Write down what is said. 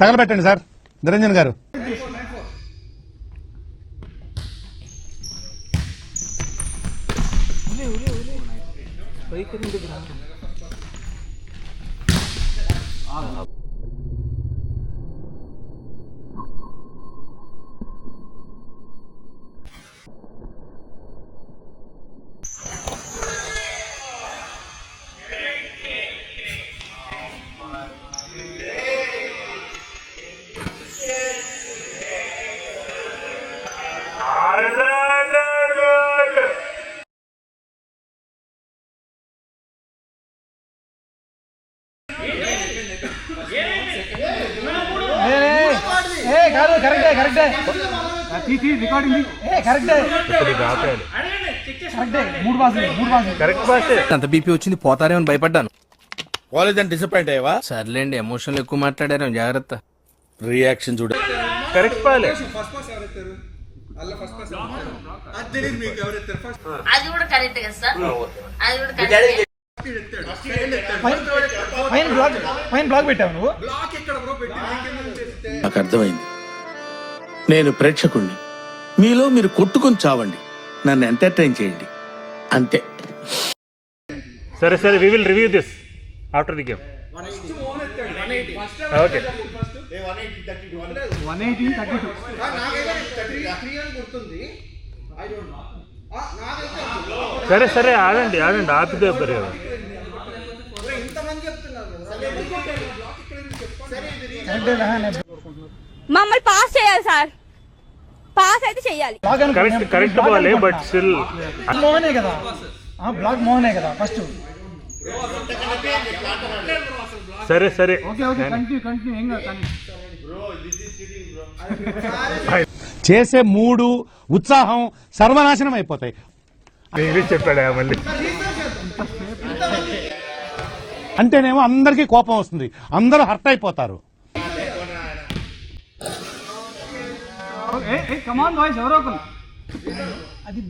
తగలబెట్టండి sir Niranjan గారు. అంత BP వచ్చింది పోతారేమని భయపడ్డాను. కాలేజ్ డిసప్పాయింట్ అయ్యావా? సర్లేండి, ఎమోషన్లు ఎక్కువ మాట్లాడారు, జాగ్రత్త. రియాక్షన్ చూడ. కరెక్ట్ పాలే. అది కూడా కరెక్ట్ కదా సార్, అది కూడా కరెక్ట్. నాకు అర్థమైంది. నేను ప్రేక్షకుణ్ణి. మీలో మీరు కొట్టుకొని చావండి, నన్ను ఎంటర్టైన్ చేయండి అంతే. సరే సరే, we will review this after the game. Okay. సరే సరే, ఆడండి ఆడండి, ఆపితే కదా. మమ్మల్ని పాస్ చేయాలి సార్, పాస్ అయితే చేయాలి. కరెక్ట్ కరెక్ట్ బాలే, బట్ స్టిల్ మోహనే కదా, బ్లాక్ మోహనే కదా ఫస్ట్. సరే సరే, చేసే మూడు ఉత్సాహం సర్వనాశనం అయిపోతాయి. ఇంగ్లీష్ చెప్పాడా మళ్ళీ? అంటేనేమో అందరికీ కోపం వస్తుంది, అందరూ హర్ట్ అయిపోతారు. అది